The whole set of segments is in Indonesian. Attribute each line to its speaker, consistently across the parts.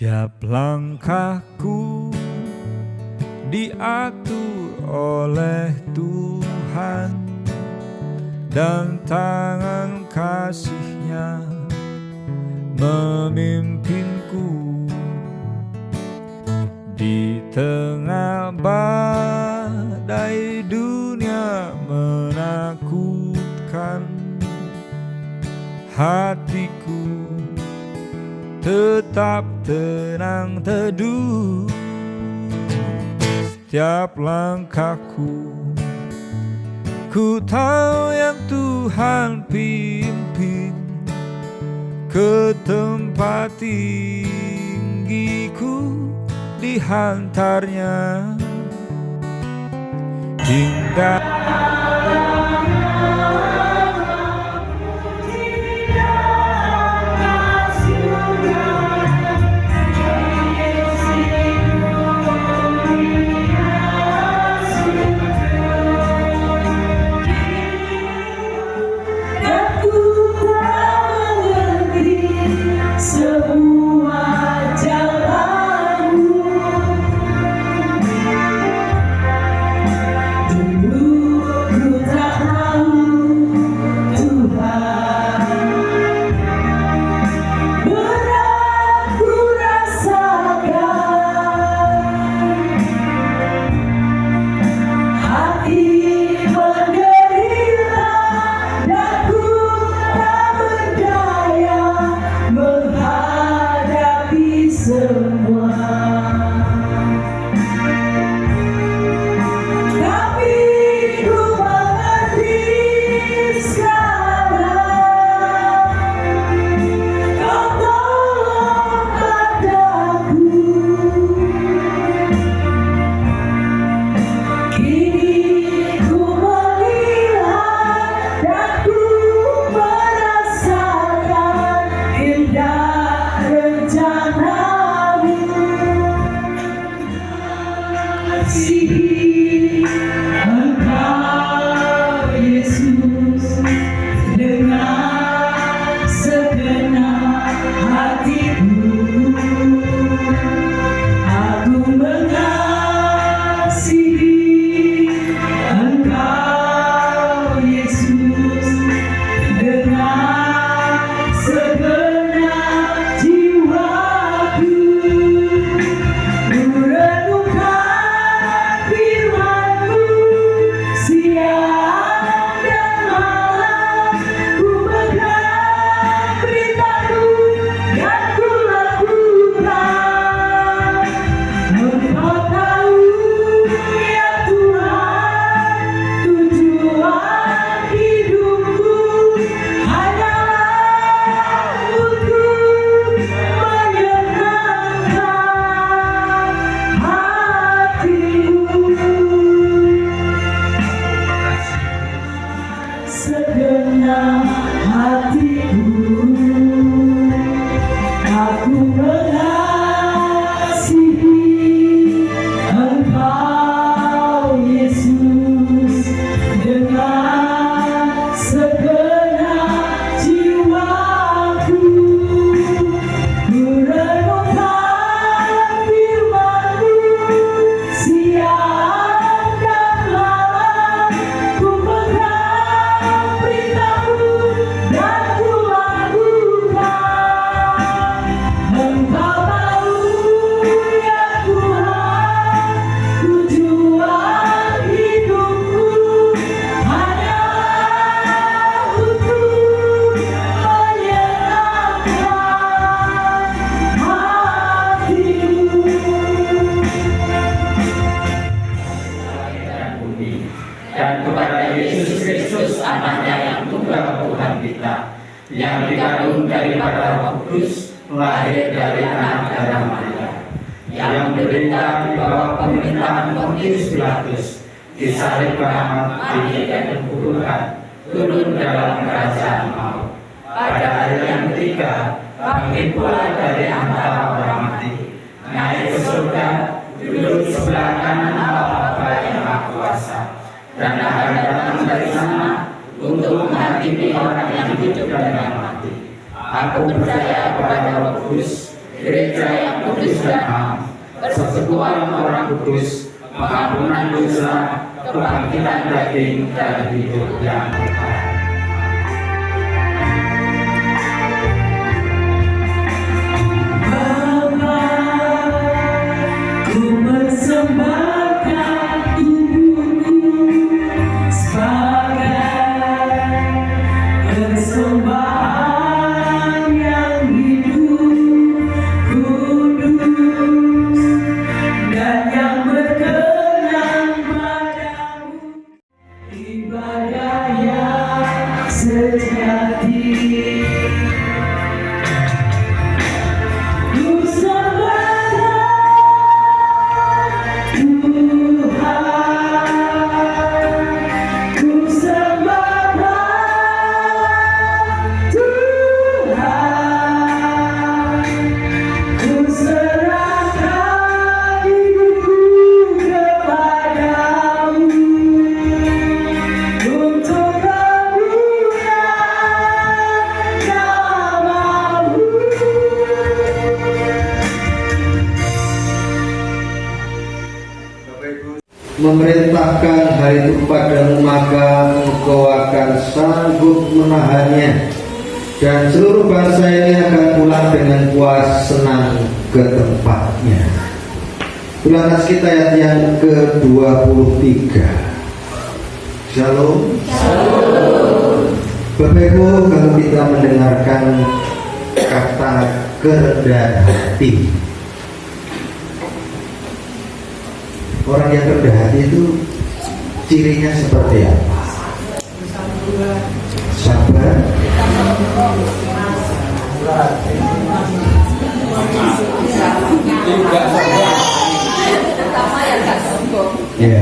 Speaker 1: Tiap langkahku diatur oleh Tuhan, dan tangan kasih-Nya memimpinku. Di tengah badai dunia menakutkan, hatiku tetap tenang teduh. Tiap langkahku, ku tahu yang Tuhan pimpin ke tempat tinggiku, dihantarnya hingga
Speaker 2: dan kepada Yesus Kristus, Anaknya yang tunggal Tuhan kita, yang dikandung daripada Roh Kudus, lahir dari anak darah Maria, yang menderita di bawah pemerintahan Pontius Pilatus, disalibkan, mati dan dikuburkan, turun dalam kerajaan maut. Pada hari yang ketiga, bangkit pula dari antara orang mati, naik ke surga, duduk sebelah kanan Allah Bapa yang Maha Kuasa, dan akan datang dari sana untuk menghakimi orang yang hidup dan yang mati. Aku percaya kepada Roh Kudus, gereja yang kudus dan am, persekutuan orang kudus, pengampunan dosa, kebangkitan daging dan hidup yang kekal.
Speaker 3: Memerintahkan hal itu padamu, maka engkau akan sanggup menahannya, dan seluruh bangsa ini akan pulang dengan puas senang ke tempatnya. Ulangan kita ayat yang ke-23. Shalom. Bapak Ibu, kalau kita mendengarkan kata kerendahan hati, orang yang rendah hati itu cirinya seperti apa? Sabar, ya.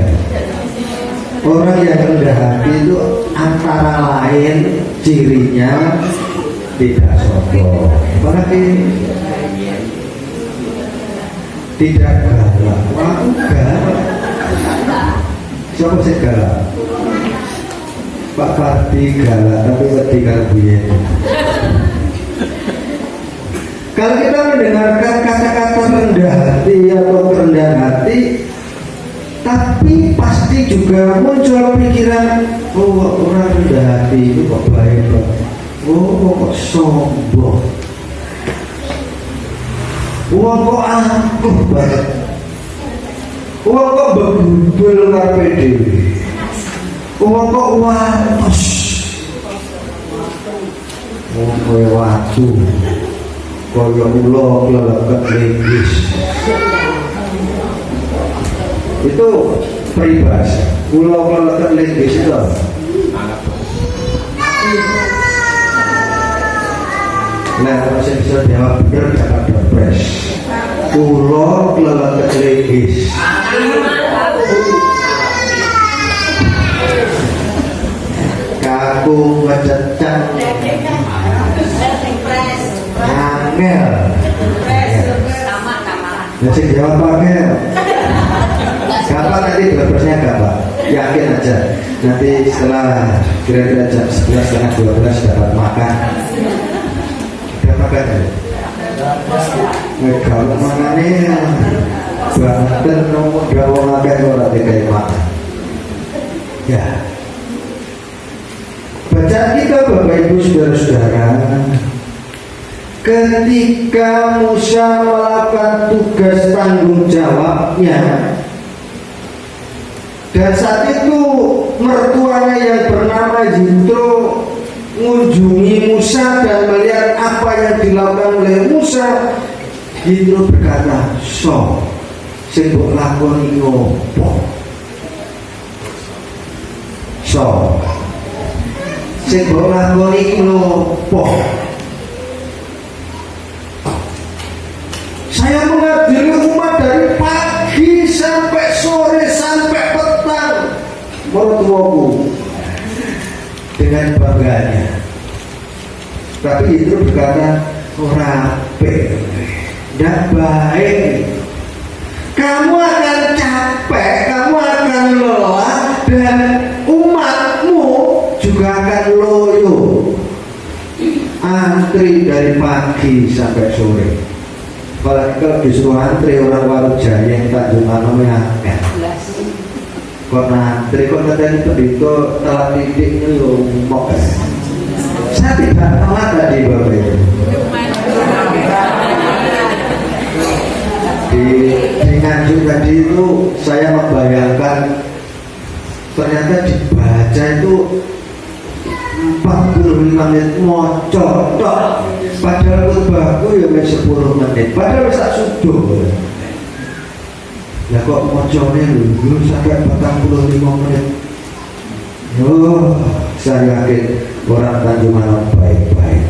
Speaker 3: Orang yang rendah hati itu antara lain cirinya tidak sombong, apalagi tidak galak. Wah, galak. Siapa sih galak? Pak Fardi galak, tapi wedi karo biyen. Kalau kita mendengarkan kata-kata rendah hati atau kerendahan hati, tapi pasti juga muncul pikiran, oh orang rendah hati itu kok baik, oh kok sombong, wong kok angkuh banget, wong kok begundul karepe dhewe, wong kok wates, wong kowe watu kaya ula kleleket linggis. Itu peribahasa. Ula kleleket linggis itu nah, kalau saya bisa jawab benar jangan depres. Ula kleleket linggis. Kaku ngececak angel. Masih jawab angel. Kapan nanti depresnya kapan? Yakin aja. Nanti setelah kira-kira jam 11:30 dapat makan. Makan ya? Kalau makannya banten nomor gawang makan orang dikai makan. Ya. Bacaan kita Bapak Ibu Saudara-saudara, ketika Musa melakukan tugas tanggung jawabnya, dan saat itu mertuanya yang bernama Yitro mengunjungi Musa dan melihat apa yang dilakukan oleh Musa, Yitro berkata, "So, sing mbok lakoni ngopo? So, sing mbok lakoni ngopo? Saya mengadili umat dari pagi sampai sore sampai petang, mertuaku," dengan bangganya. Tapi itu berkata, rapi, tidak baik. Kamu akan capek, kamu akan lelah, dan umatmu juga akan loyo. Antri dari pagi sampai sore. Apalagi kalau disuruh antri orang Warujawa yang Tanjung Manom akeh. Kok antri kok katanya pendito telat titik itu mau. Saya tidak telat tadi Bapak Ibu. Di Nganjuk tadi itu saya membayangkan ternyata dibaca itu 45 menit mocok tok. Padahal khotbahku ya 10 menit. Padahal bisa subuh. Ya kok mocoknya dulu sampai 45 menit. Oh, saya yakin orang Tanjung Manom baik-baik.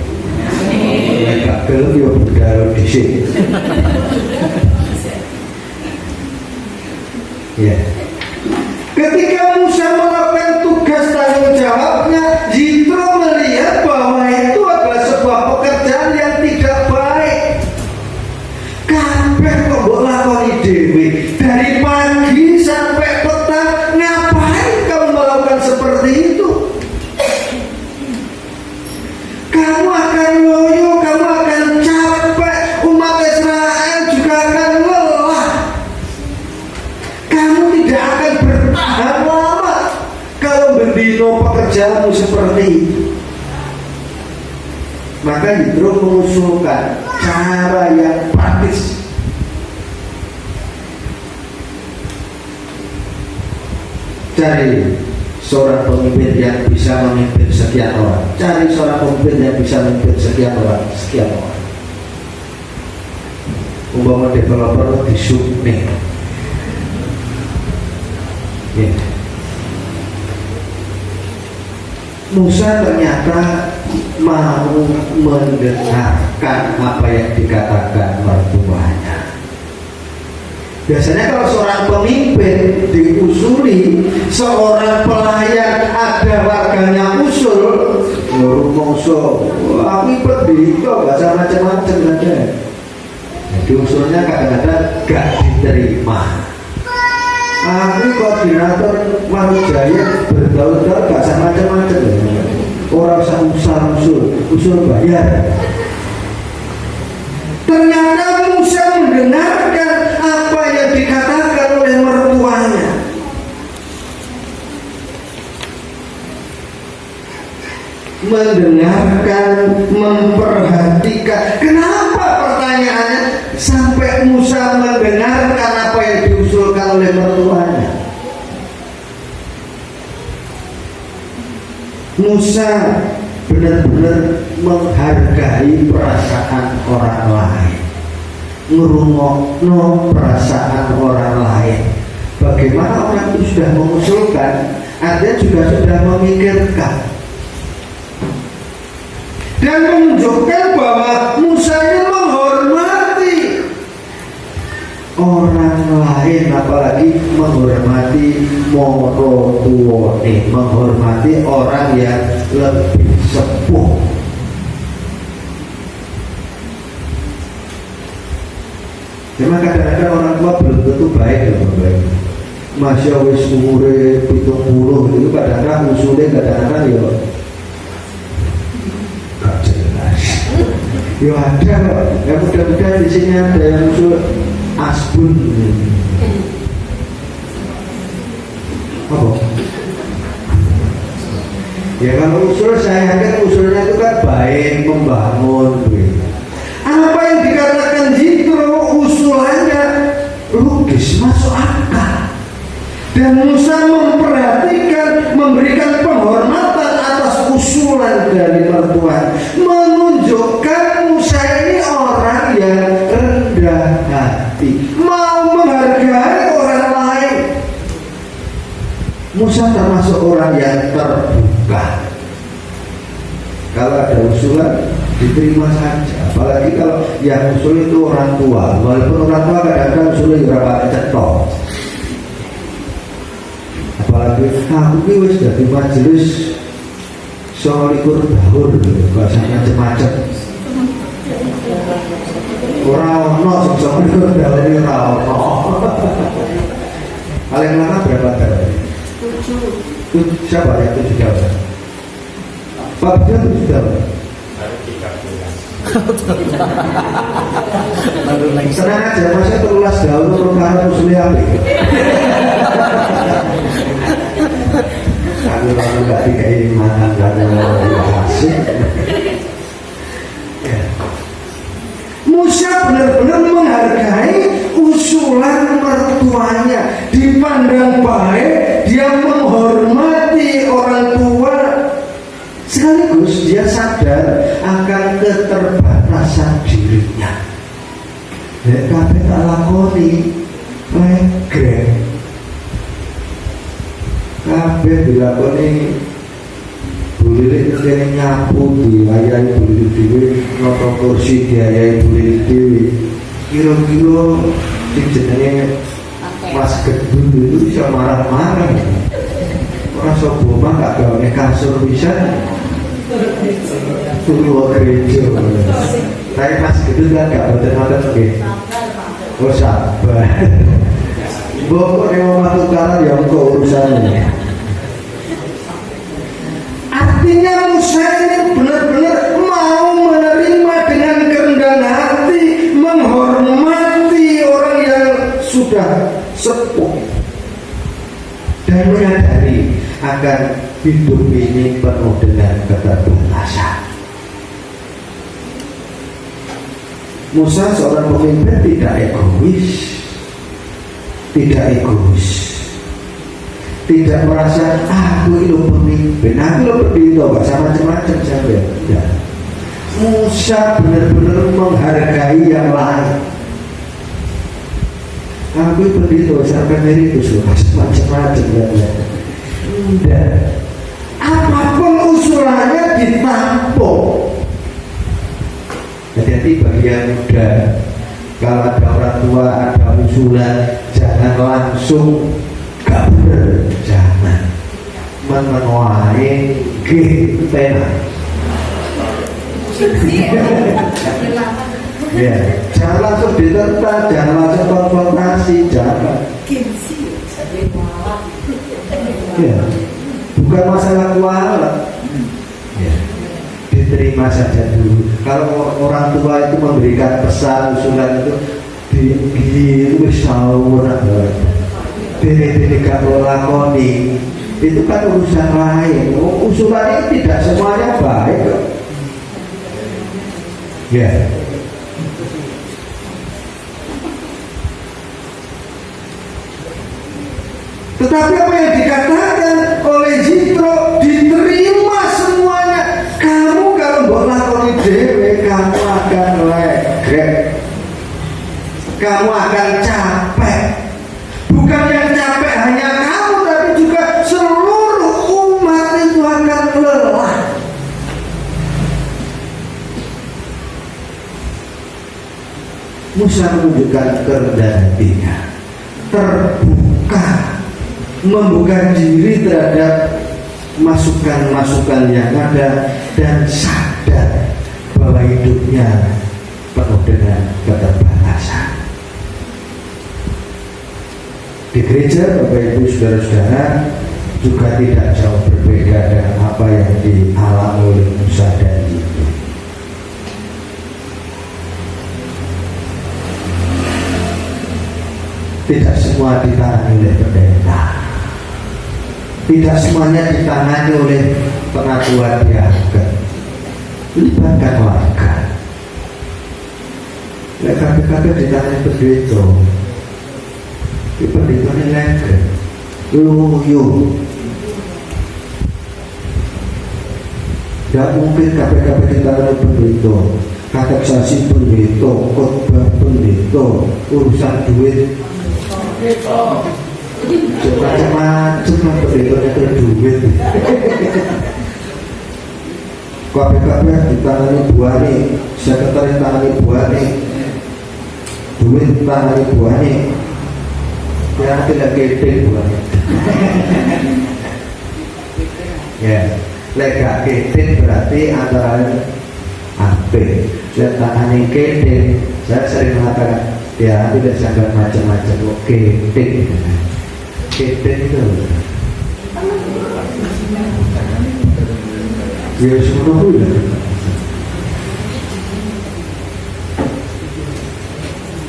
Speaker 3: Mereka gelap ya bergaul di sini. Ya. Ketika Musa melakukan tugas tanggung jawabnya, Yitro melihat bahwa itu adalah sebuah pekerjaan yang tidak baik. Kabeh kok mbok lakoni dhewe dari pagi sampai petang, ngapain kamu melakukan seperti itu? Kamu akan loyo, kamu akan capek, umat Israel juga akan lelah. Kamu tidak akan bertahan lama kalau bendino pekerjaanmu seperti itu. Maka Yitro mengusulkan cara yang praktis. Cari seorang pemimpin yang bisa memimpin sekian orang. Cari seorang pemimpin yang bisa memimpin sekian orang. Umpama developer di Subne. Ya. Musa ternyata mau mendengarkan apa yang dikatakan mertuanya. Biasanya kalau seorang pemimpin diusuli, seorang pelayan ada warganya usul, ngomong aku pendito, bahasa macam-macam saja. Jadi usulnya kadang-kadang gak diterima. Aku koordinator Manujaya bertahun-tahun gak sama macam-macam. Orang usah usul bayar. Ternyata Musa mendengarkan apa yang dikatakan oleh mertuanya. Mendengarkan, memperhatikan. Kenapa pertanyaannya sampai Musa mendengarkan apa yang diusulkan oleh mertuanya? Musa benar-benar menghargai perasaan orang lain, ngrungokno perasaan orang lain. Bagaimana orang itu sudah mengusulkan, Anda juga sudah memikirkan dan menunjukkan bahwa Musa ini menghormati orang lain, apalagi menghormati morotuone, menghormati orang yang lebih sepuh. Memang kadang-kadang orang tua belum tentu baik ya Bapak. Masya wis umure 70 itu kadang-kadang usulnya kadang-kadang ya gak jelas. Ya ada kok. Ya mudah-mudahan di sini ada yang usul asbun. Apa? Ya kalau usul saya yakin usulnya itu kan baik, membangun. Apa yang dikatakan Yitro usulannya logis, masuk akal. Dan Musa memperhatikan, memberikan penghormatan atas usulan dari mertua, menunjukkan Musa ini orang yang rendah hati, mau menghargai orang lain. Musa termasuk orang yang terbuka. Kalau ada usulan diterima saja, apalagi kalau yang usul itu orang tua. Walaupun orang tua kadang-kadang usulnya berapa cetok. Apalagi aku ini wis dari majelis 29 tahun, bahasa macam-macam. Orang-orang 29 tahun ini orang-orang. Paling lama berapa tahun? 7. Siapa yang 7 tahun? Pak Bidang 7 tahun. Senang aja, masa terulas gaul perkara musuh apa? Kalau orang nggak dikai makan karena asik. Musa benar-benar menghargai usulan mertuanya, dipandang baik, dia menghormati orang tua, sekaligus dia sadar akan keterbatasan dirinya. Kabeh tak lakoni, regrek. Kabeh dilakoni. Bulirik kene nyapu diayahi bulirik dhewe, noto kursi diayahi bulirik dhewe. Kira-kira sing jenenge Mas Gedung itu bisa marah-marah. Ora sobo gak gawe kasur bisa. Turu gereja. Tapi Mas Gedung kan gak boten-boten nggih. Oh sabar. Mbok nek omah tukaran ya engko urusannya. Artinya Musa ini benar-benar mau menerima dengan kerendahan hati, menghormati orang yang sudah sepuh dan menyadari akan hidup ini penuh dengan keterbatasan. Musa seorang pemimpin tidak egois, tidak merasa aku itu pemimpin, aku itu berdiri gak sama macam-macam sampai. Ya. Musa benar-benar menghargai yang lain. Aku itu berdiri sampai meritus macam-macam ya. Dan apapun usulannya ditampung. Hati-hati bagi yang muda, kalau ada orang tua ada usulan jangan langsung kabur, jangan menuai gimana ya, jangan langsung ditentang, jangan langsung konfrontasi, jangan ya, bukan masalah kualat ya, diterima saja dulu. Kalau orang tua itu memberikan pesan usulan itu wis tahu ora diri gak lakoni, itu kan urusan lain. Usulan ini tidak semuanya baik kok. Ya. Tetapi apa yang dikatakan oleh Jitro diterima semuanya. Kamu kalau mbok lakoni dhewe kamu akan legrek, kamu akan capek. Bukan yang capek hanya kamu, tapi juga seluruh umat itu akan lelah. Musa menunjukkan kerendahan hatinya, terbuka, membuka diri terhadap masukan-masukan yang ada, dan sadar bahwa hidupnya penuh dengan keterbatasan. Di gereja, Bapak Ibu Saudara-saudara, juga tidak jauh berbeda dengan apa yang dialami oleh Musa dan Yitro. Tidak semua ditangani oleh pendeta, tidak semuanya ditangani oleh pengakuan diaken. Libatkan warga. Kabeh-kabeh ditangani pendeta. Pendeta ini leger, loyo. Tidak mungkin kabeh-kabeh ditangani pendeta. Kateksasi pendeta, khotbah pendeta, urusan duit macam-macam lah pendetanya berduit. Kabeh-kabeh ditangani buane, sekretaris tangani buane, duit tangani buane. Ya tidak keting buane. Ya, lega keting berarti antara apik. Lihat tangani keting, saya sering mengatakan ya tidak sangat macam-macam. Keting itu ya semua ya.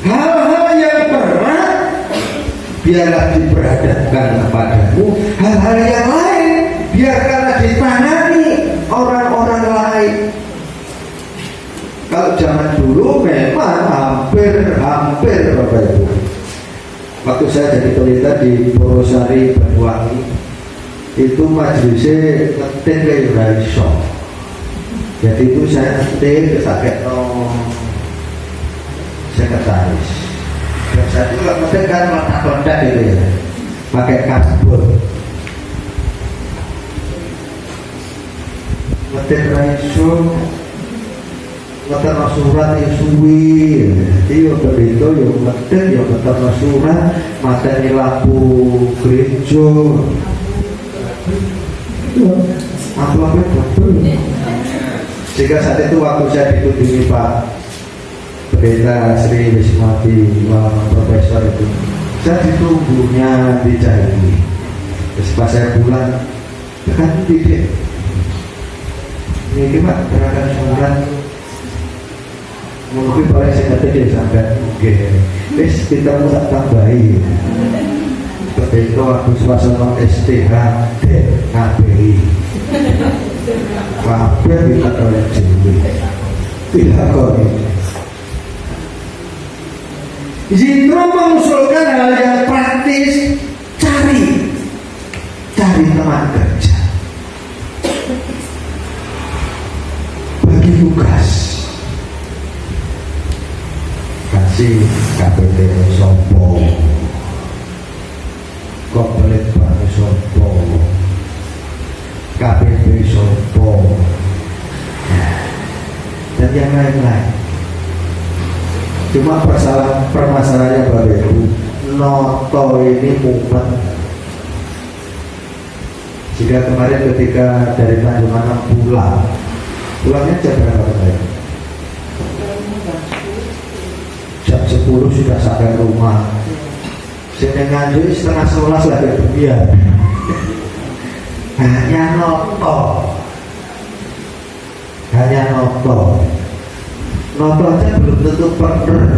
Speaker 3: Hal-hal yang berat biarlah diperhadapkan kepadamu. Hal-hal yang lain biarkanlah ditangani orang-orang lain. Kalau zaman dulu memang hampir Bapak Ibu. Waktu saya jadi pendeta di Porosari Banyuwangi, itu majelisnya ngetin ke Indonesia. Jadi itu saya ngetin sakit sekretaris. Dan saya itu kalau ngetin kan letak-letak gitu ya, pakai karbon. Ngetin Indonesia, ngetin surat yang suwi. Jadi yang begitu yang ngetin, yang ngetin surat, materi lampu gereja. Amplopnya double. Jika saat itu waktu saya ditudingi Pak Pendeta Sri Wismati Profesor itu, saya ditunggunya di Jari. Terus pas saya pulang, tekan tidak. Ini Pak gerakan surat. Mungkin paling saya kata dia sampai oke. Terus kita mau tambahi. Ketika waktu suasana STH KPI kabeh kita oleh Dewi tidak kau ini Zindro mengusulkan hal yang praktis. Cari teman kerja, bagi tugas, kasih KPT sombong kok pelit banget sombong KPP sombong dan yang lain-lain. Cuma permasalahannya Bapak Ibu, noto ini mumet. Jika kemarin ketika dari Tanjung Anam pulangnya jam berapa Bapak? Jam 10 sudah sampai rumah. Saya nganjuk setengah 11 lagi dunia. Hanya noto aja belum tentu benar.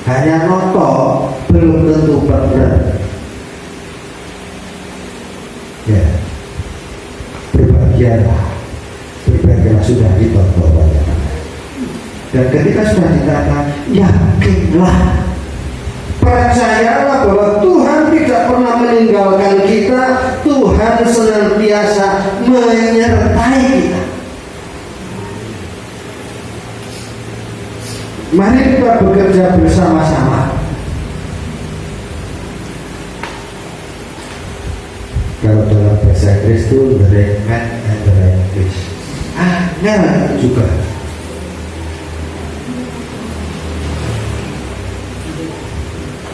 Speaker 3: Hanya noto belum tentu benar. Ya, berbahagialah sudah ditonton banyak. Dan ketika sudah dikatakan, yakinlah, percayalah bahwa Tuhan tidak pernah meninggalkan kita. Tuhan senantiasa menyertai kita. Mari kita bekerja bersama-sama. Kalau dalam bahasa Inggris itu the right man and the right place. Angel juga.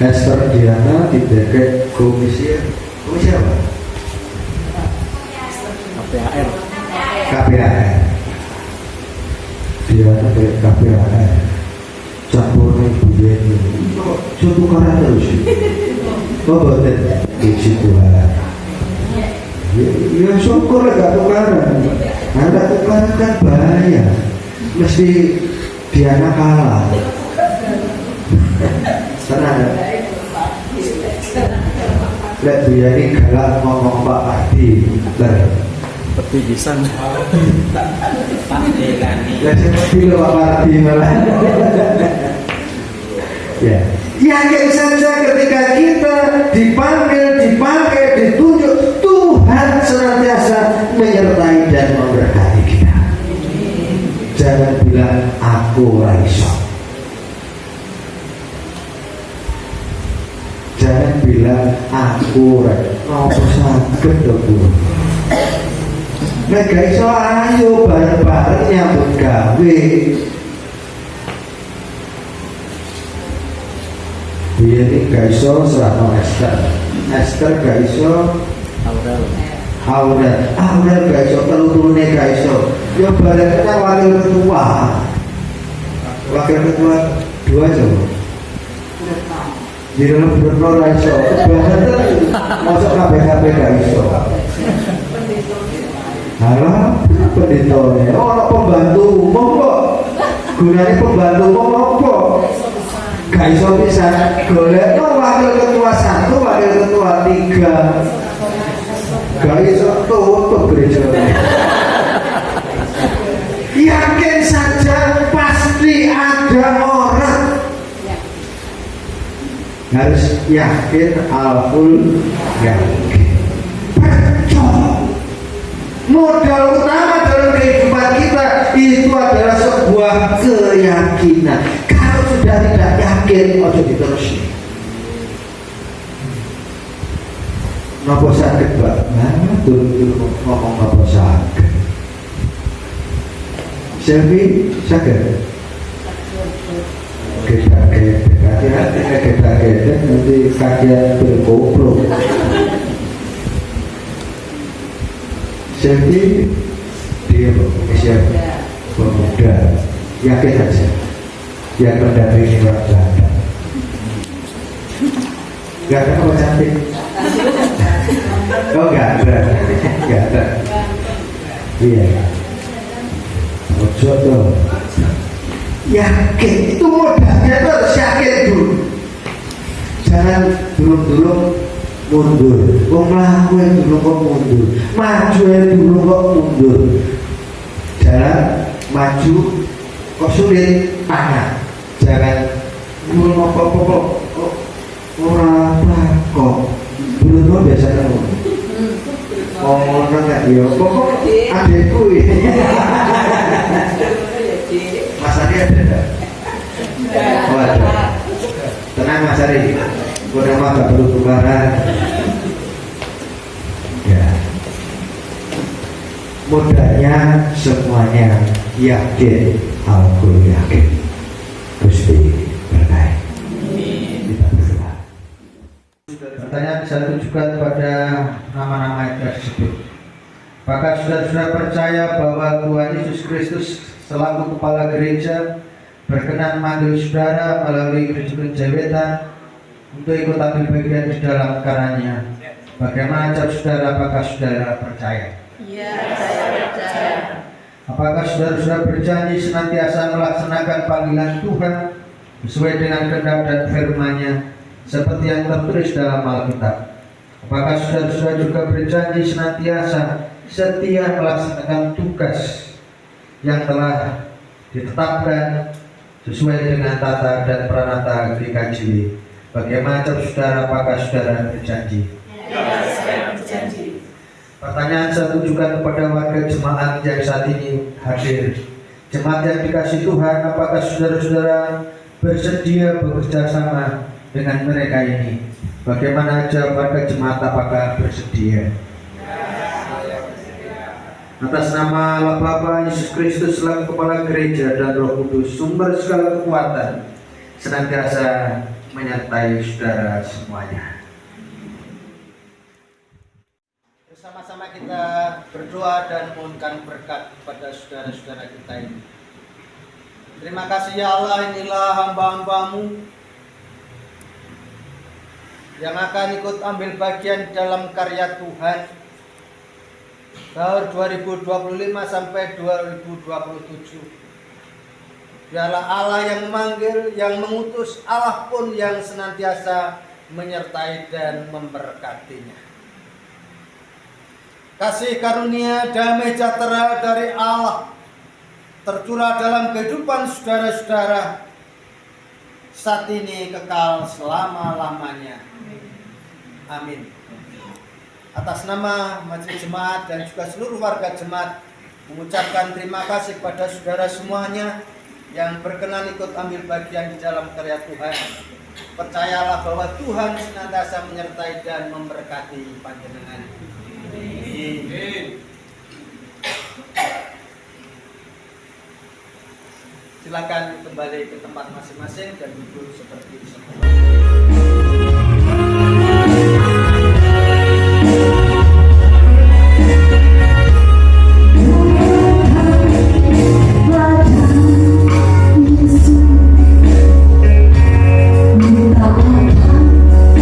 Speaker 3: Esther Diana di deket komisi apa? KPAR. Diana dari KPAR. Campurnya Ibu Yeni. Suatu karena terus. Kok betul di situ ya syukur gak tukaran. Ada tukaran kan bahaya. Mesti Diana kalah. Tenang. Lihat Bu Yani galak ngomong Pak Adi.
Speaker 4: Seperti bisa
Speaker 3: Ya seperti Pak Adi malah. Ya, yakin saja ketika kita dipanggil, ditunjuk, Tuhan senantiasa menyertai dan memberkati kita. Jangan bilang aku raiso. Jangan bilang aku raiso sakit dong. Nek iso ayo bareng-bareng nyambut gawe. Dia ini gak iso serahno Esther gak iso Aurel gak iso telu-telune gak iso. Ya barengnya wakil ketua 2 coba. Di dalam berdoa gak iso. Kebanyakan masuk KPKP gak iso. Halah pendetanya, orang pembantu umum kok. Gunanya pembantu umum apa? Gak iso bisa golek wakil ketua 1, wakil ketua 3. Gak iso tutup gereja. Yakin saja pasti ada orang. Harus yakin alful yakin. Percaya. Modal utama dalam kehidupan kita itu adalah sebuah keyakinan. Kalau sudah tidak yakin, ojo diterusi. Napa sakit, Pak? Nah, dulu ngomong napa sakit. Selfie sakit. Kita nanti kaget bergoblok. Selfie dia siapa? Pemuda. Yakin saja. Yang mendampingi ini orang Belanda. Gak ada apa cantik. Oh gak ada. Gak ada. Iya. Ojo tuh. Yakin itu modalnya itu harus yakin dulu. Jangan dulu mundur. Kok melakukan dulu kok mundur. Maju dulu kok mundur. Jalan maju kok sulit tanya. Jangan dulu kok orang kok dulu biasanya ngomong nggak dia kok adekku Mas Ari ada enggak? Oh ada. Tenang Mas Ari, udah mah gak perlu tukaran. Ya. Modalnya semuanya yakin, aku yakin. Gusti berkait. Kita berdoa. Pertanyaan saya tujukan pada nama-nama yang tersebut. Apakah saudara-saudara percaya bahwa Tuhan Yesus Kristus selaku kepala gereja berkenan memanggil saudara melalui gereja Wetan untuk ikut ambil bagian di dalam karanya? Bagaimana jawab saudara? Apakah saudara percaya?
Speaker 5: Iya, saya percaya.
Speaker 3: Apakah saudara-saudara berjanji senantiasa melaksanakan panggilan Tuhan sesuai dengan kehendak dan firman-Nya seperti yang tertulis dalam Alkitab? Apakah saudara-saudara juga berjanji senantiasa setia melaksanakan tugas yang telah ditetapkan sesuai dengan tata dan peranata GKJW? Bagaimana jawab saudara? Apakah saudara berjanji?
Speaker 5: Ya, saya berjanji.
Speaker 3: Pertanyaan saya tujukan kepada warga jemaat yang saat ini hadir. Jemaat yang dikasih Tuhan, apakah saudara-saudara bersedia bekerja sama dengan mereka ini? Bagaimana jawab warga jemaat? Apakah bersedia? Atas nama Allah Bapa, Yesus Kristus selaku kepala gereja dan Roh Kudus, sumber segala kekuatan, senantiasa menyertai saudara semuanya. Bersama-sama kita berdoa dan mohonkan berkat kepada saudara-saudara kita ini. Terima kasih ya Allah, inilah hamba-hambamu yang akan ikut ambil bagian dalam karya Tuhan tahun 2025 sampai 2027. Biarlah Allah yang memanggil, yang mengutus, Allah pun yang senantiasa menyertai dan memberkatinya. Kasih karunia damai sejahtera dari Allah tercurah dalam kehidupan saudara-saudara saat ini kekal selama-lamanya. Amin. Atas nama majelis jemaat dan juga seluruh warga jemaat mengucapkan terima kasih kepada saudara semuanya yang berkenan ikut ambil bagian di dalam karya Tuhan. Percayalah bahwa Tuhan senantiasa menyertai dan memberkati panjenengan. Amin. Silakan kembali ke tempat masing-masing dan duduk seperti semula.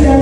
Speaker 6: Dia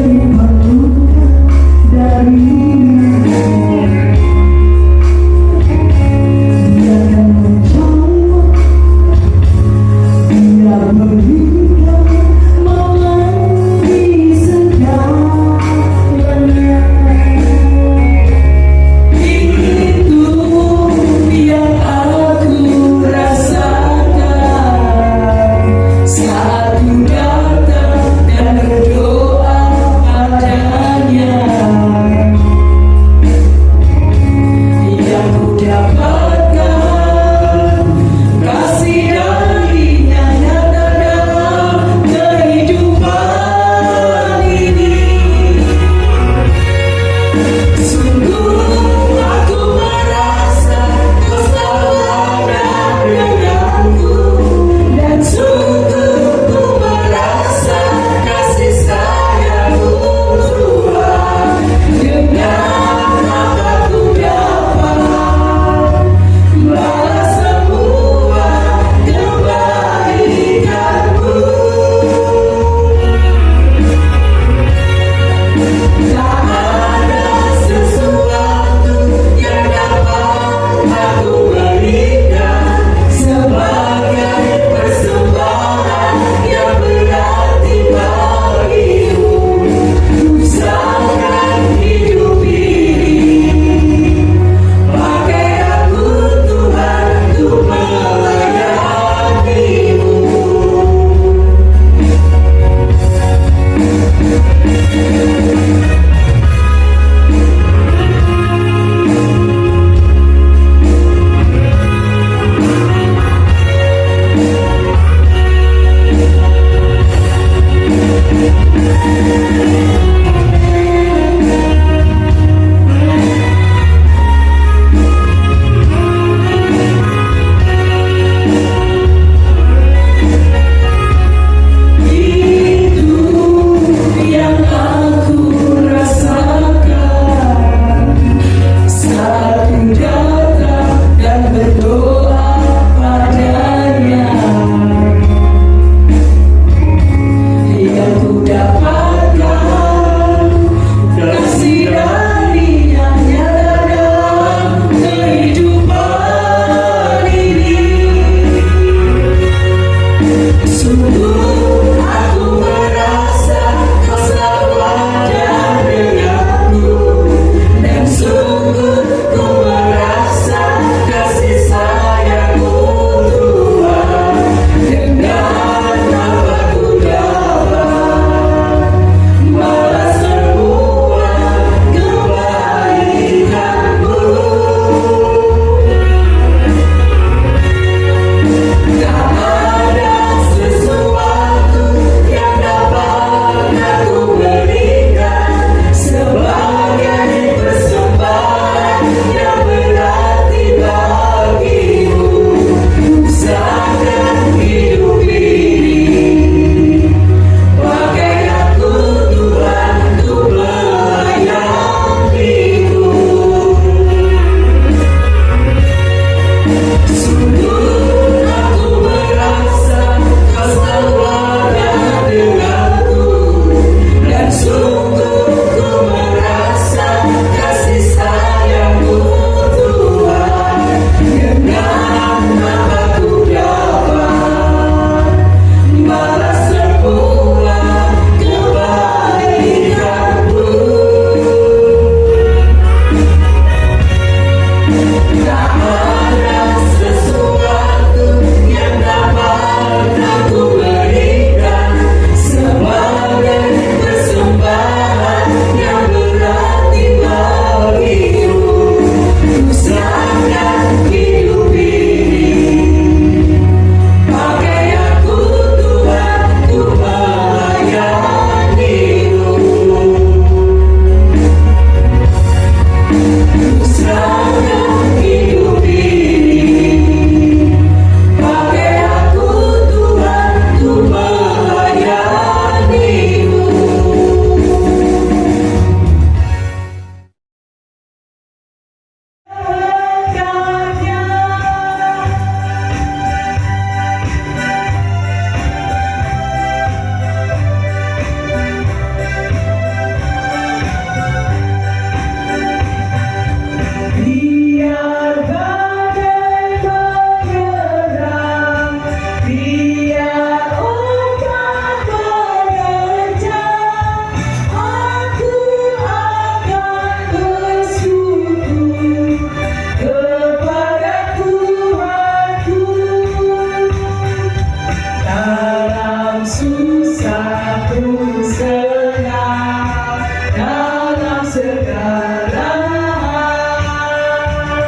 Speaker 6: susah pun senang, dalam segala hal.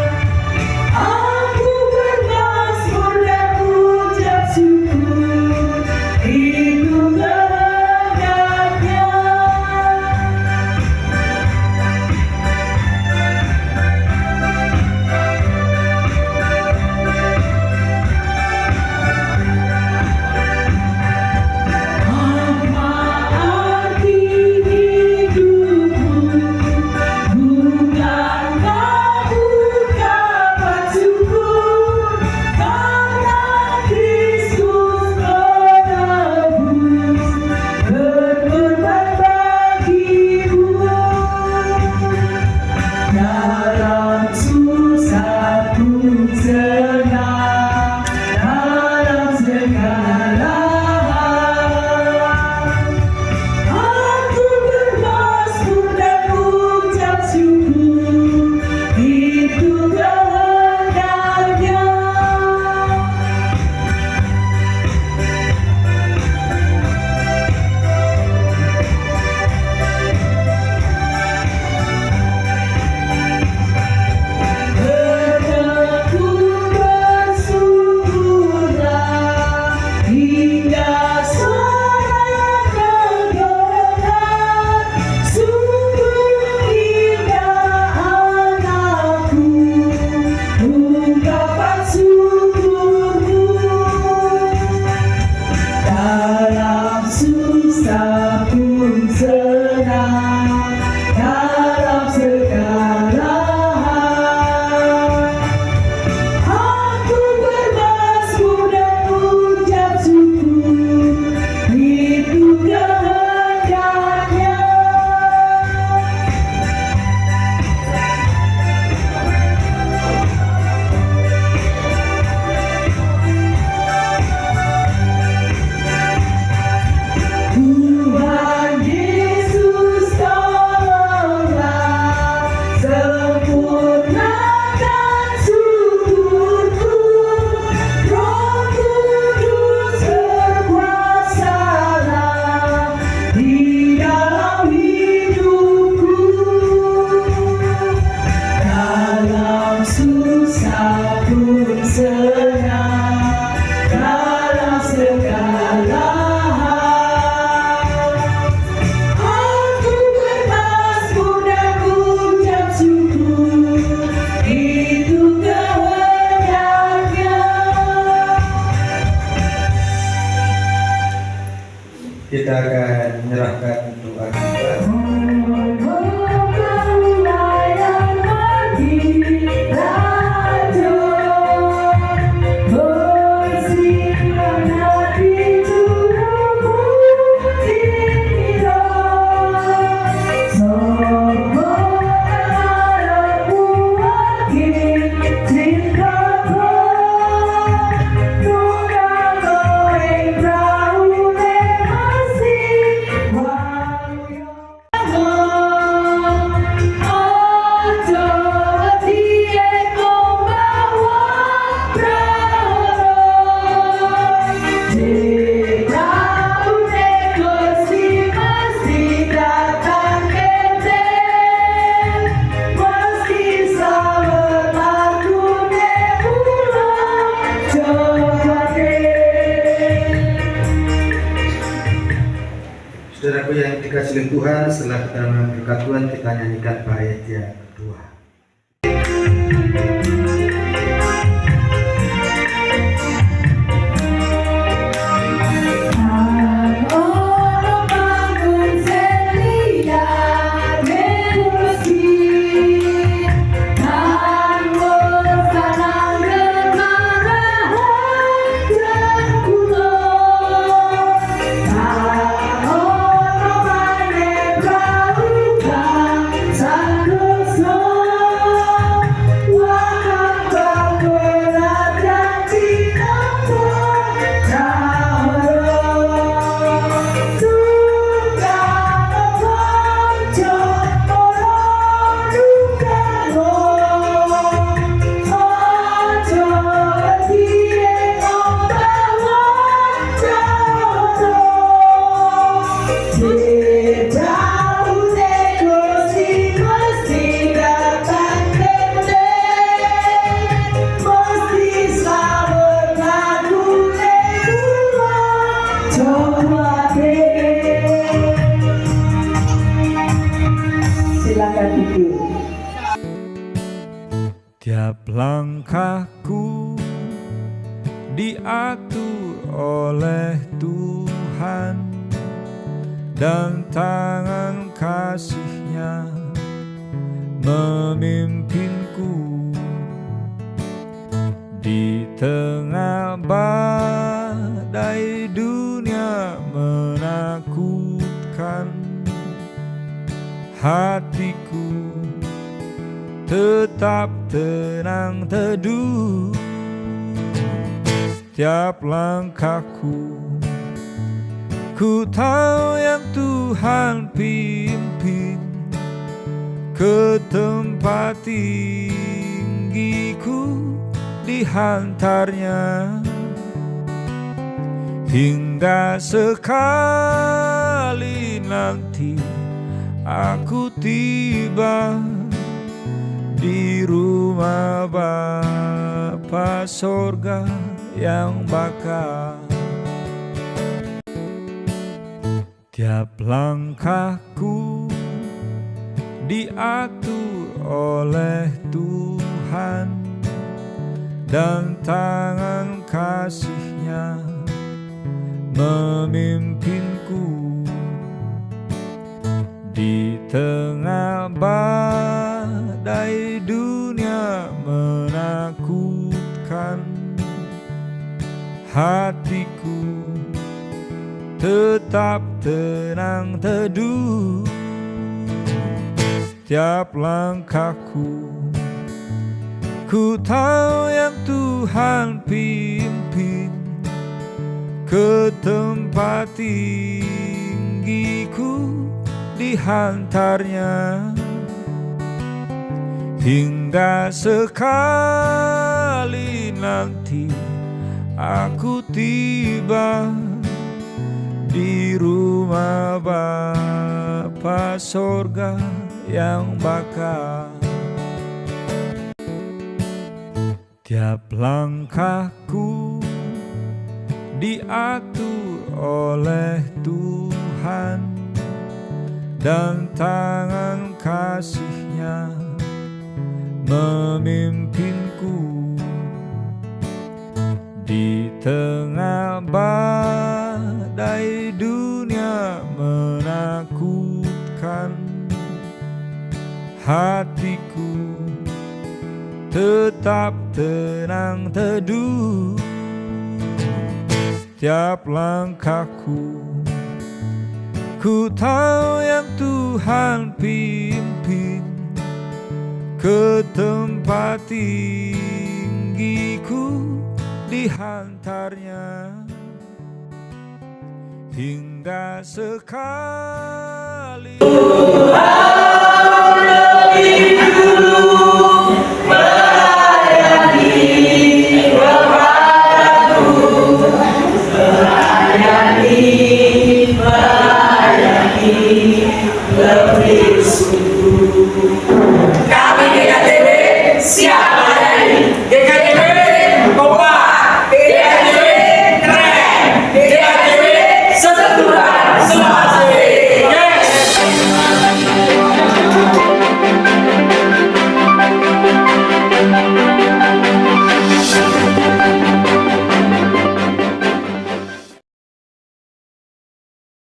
Speaker 6: Aku bermazmur dan ucap syukur, ikut kehendaknya. Dalam susah pun senang, dalam segala hal. Aku bermazmur dan ucap syukur, itu kehendaknya. Bertekun bersyukurlah hingga suara kedengaran. Sungguh indah anakku, ungkapan syukurmu. Dalam susah pun senang, dalam segala hal. Aku bermazmur dan ucap syukur, itu kehendaknya. Tuhan Yesus tolonglah, sempurnakan syukurku. Roh Kudus berkuasalah di dalam hidupku. Dalam susah pun senang, dalam segala hal. Aku bermazmur dan ucap syukur, itu kehendaknya.
Speaker 3: Kita akan menyerahkan doa kita. Saudaraku yang dikasihi Tuhan, setelah kita mendengar berkat Tuhan, kita nyanyikan bait yang kedua.
Speaker 6: Wow. saya pikir.
Speaker 1: Tiap langkahku diatur oleh Tuhan, dan tangan kasih-Nya memimpinku. Di tengah badai dunia menakutkan, hatiku tetap tenang teduh. Tiap langkahku, ku tahu yang Tuhan pimpin. Ke tempat tinggiku dihantarnya, hingga sekali nanti aku tiba di rumah Bapa sorga yang bakal. Tiap langkahku diatur oleh Tuhan, dan tangan kasih-Nya memimpinku. Di tengah badai dunia menakutkan, hatiku tetap tenang teduh. Tiap langkahku, ku tahu yang Tuhan pimpin. Ke tempat tinggiku dihantarnya, hingga sekali nanti aku tiba di rumah Bapa sorga yang bakal. Tiap langkahku diatur oleh Tuhan, dan tangan kasih-Nya memimpinku. Di tengah badai dunia menakutkan, hatiku tetap tenang teduh. Tiap langkahku, ku tahu yang Tuhan pimpin. Ke tempat tinggiku dihantarnya, hingga sekali